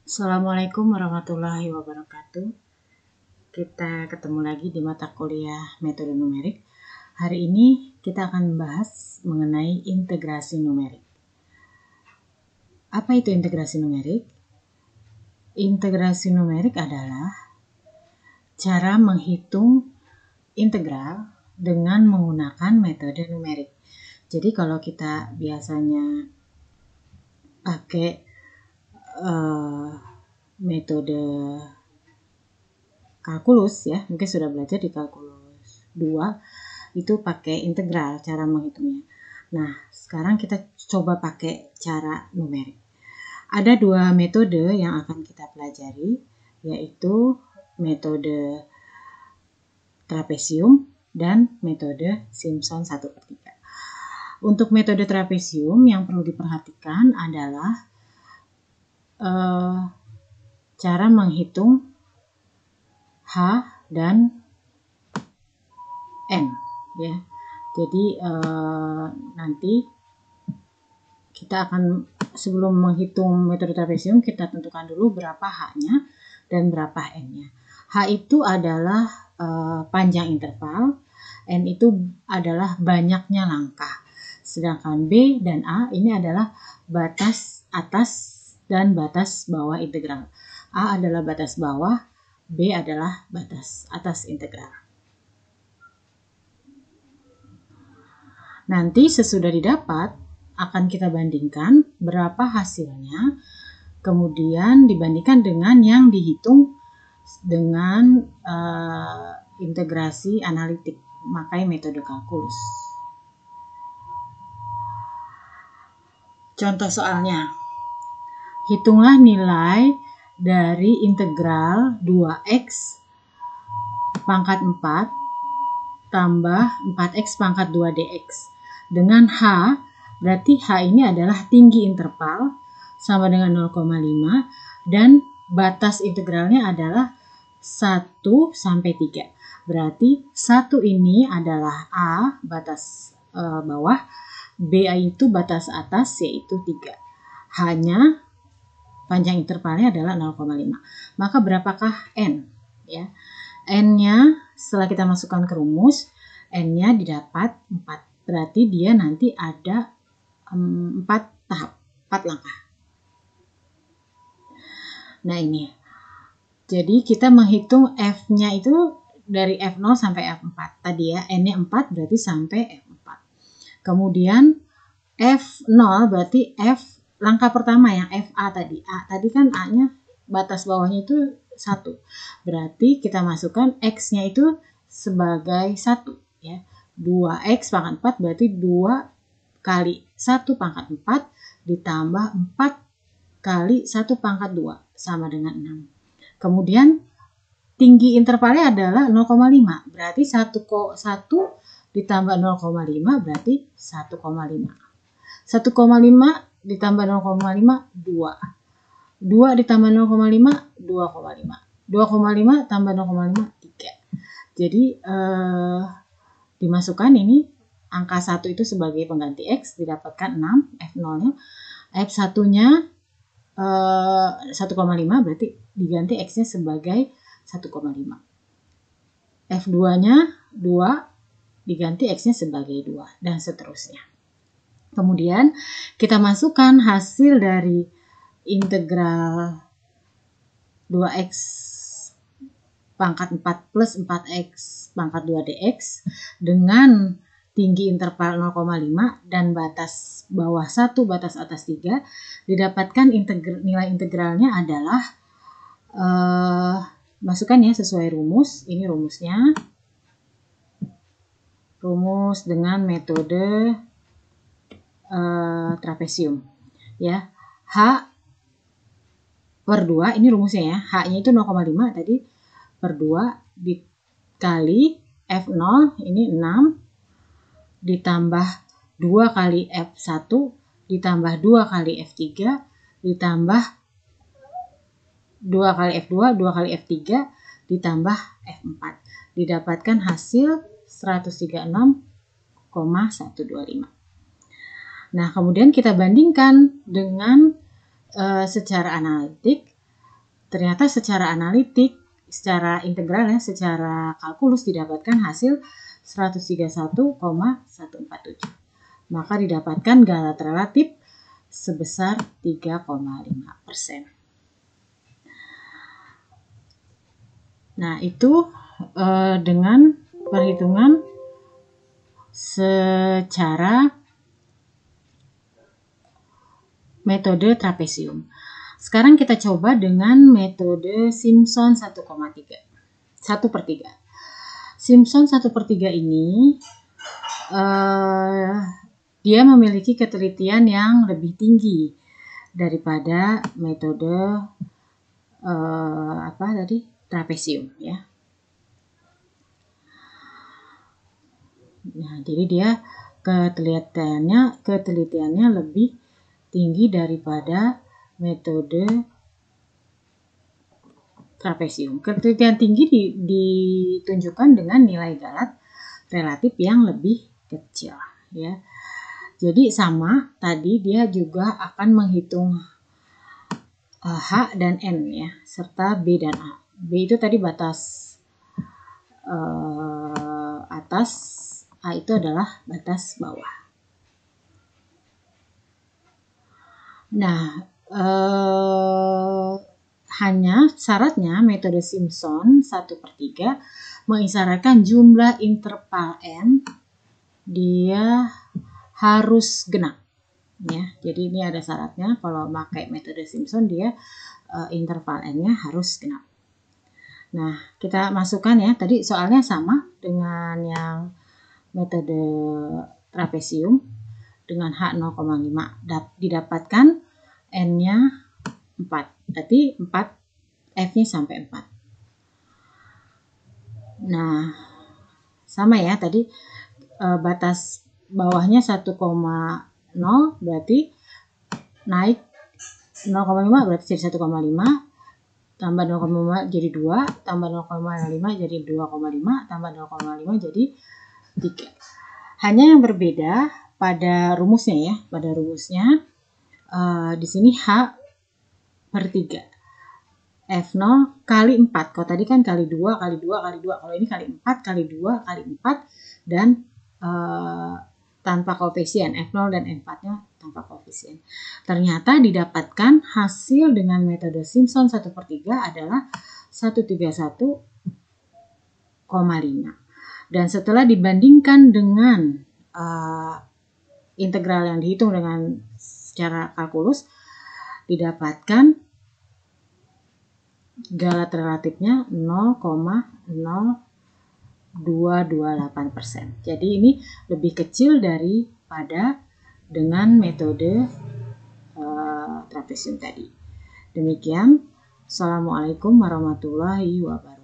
Assalamualaikum warahmatullahi wabarakatuh. Kita ketemu lagi di mata kuliah metode numerik. Hari ini kita akan membahas mengenai integrasi numerik. Apa itu integrasi numerik? Integrasi numerik adalah cara menghitung integral dengan menggunakan metode numerik. Jadi kalau kita biasanya pakai metode kalkulus ya, mungkin sudah belajar di kalkulus 2 itu pakai integral cara menghitungnya. Nah, sekarang kita coba pakai cara numerik. Ada 2 metode yang akan kita pelajari, yaitu metode trapesium dan metode Simpson 1/3. Untuk metode trapesium yang perlu diperhatikan adalah cara menghitung H dan N ya. Jadi nanti kita akan sebelum menghitung metode trapesium kita tentukan dulu berapa H-nya dan berapa N-nya. H itu adalah panjang interval, N itu adalah banyaknya langkah. Sedangkan B dan A ini adalah batas atas dan batas bawah integral. A adalah batas bawah, B adalah batas atas integral. Nanti sesudah didapat akan kita bandingkan berapa hasilnya, kemudian dibandingkan dengan yang dihitung dengan integrasi analitik, memakai metode kalkulus. Contoh soalnya, hitunglah nilai dari integral 2x pangkat 4 tambah 4x pangkat 2 dx dengan H, berarti H ini adalah tinggi interval sama dengan 0,5 dan batas integralnya adalah 1 sampai 3. Berarti 1 ini adalah A, batas bawah, B itu batas atas, yaitu 3. H-nya panjang intervalnya adalah 0,5. Maka berapakah N? Ya. N-nya setelah kita masukkan ke rumus, N-nya didapat 4. Berarti dia nanti ada 4 tahap, 4 langkah. Nah ini. Jadi kita menghitung F-nya itu dari F0 sampai F4. Tadi ya, N-nya 4 berarti sampai F4. Kemudian F0 berarti F langkah pertama yang FA tadi. A tadi kan A-nya batas bawahnya itu 1. Berarti kita masukkan X-nya itu sebagai 1 ya. 2X pangkat 4 berarti 2 kali 1 pangkat 4 ditambah 4 kali 1 pangkat 2 sama dengan 6. Kemudian tinggi intervalnya adalah 0,5. Berarti 1 ditambah 0,5 berarti 1,5. 1,5 ditambah 0,5 2. 2 ditambah 0,5 2,5. 2,5 tambah 0,5 3. Jadi dimasukkan ini angka 1 itu sebagai pengganti X, didapatkan 6 F0-nya. F1-nya 1,5 berarti diganti X-nya sebagai 1,5. F2-nya 2 diganti X-nya sebagai 2 dan seterusnya. Kemudian kita masukkan hasil dari integral 2x pangkat 4 plus 4x pangkat 2 dx dengan tinggi interval 0,5 dan batas bawah 1, batas atas 3, didapatkan nilai integralnya adalah masukkan ya sesuai rumus. Ini rumusnya. Rumus dengan metode trapesium ya. H per 2 ini rumusnya ya. H-nya itu 0,5 tadi per 2 dikali F0 ini 6 ditambah 2 kali F1 ditambah 2 kali F3 ditambah 2 kali F2 2 kali F3 ditambah F4. Didapatkan hasil 136,125. Nah, kemudian kita bandingkan dengan secara analitik ternyata secara analitik, secara integral ya, secara kalkulus didapatkan hasil 131,147. Maka didapatkan galat relatif sebesar 3,5%. Nah, itu dengan perhitungan secara metode trapesium. Sekarang kita coba dengan metode Simpson 1,3. 1/3. Simpson 1/3 ini dia memiliki ketelitian yang lebih tinggi daripada metode trapesium ya. Nah, jadi dia ketelitiannya lebih tinggi daripada metode trapesium. Ketelitian tinggi ditunjukkan dengan nilai galat relatif yang lebih kecil ya. Jadi sama tadi dia juga akan menghitung H dan N ya, serta B dan A. B itu tadi batas atas, A itu adalah batas bawah. Nah, hanya syaratnya metode Simpson 1/3 mengisyaratkan jumlah interval N dia harus genap. Ya, jadi ini ada syaratnya kalau pakai metode Simpson dia interval N-nya harus genap. Nah, kita masukkan ya, tadi soalnya sama dengan yang metode trapesium dengan H 0,5 didapatkan N-nya 4. Berarti 4 F-nya sampai 4. Nah, sama ya tadi batas bawahnya 1,0 berarti naik 0,5 berarti jadi 1,5, tambah 0,5 jadi 2, tambah 0,5 jadi 2,5, tambah 0,5 jadi 3. Hanya yang berbeda pada rumusnya ya, pada rumusnya di sini H/3. F0 kali 4, kalau tadi kan kali 2, kali 2, kali 2, kalau ini kali 4, kali 2, kali 4, dan tanpa koefisien, F0 dan F4-nya tanpa koefisien. Ternyata didapatkan hasil dengan metode Simpson 1/3 adalah 131,5. Dan setelah dibandingkan dengan integral yang dihitung dengan secara kalkulus, didapatkan galat relatifnya 0,0228%. Jadi ini lebih kecil daripada dengan metode trapesium tadi. Demikian. Assalamualaikum warahmatullahi wabarakatuh.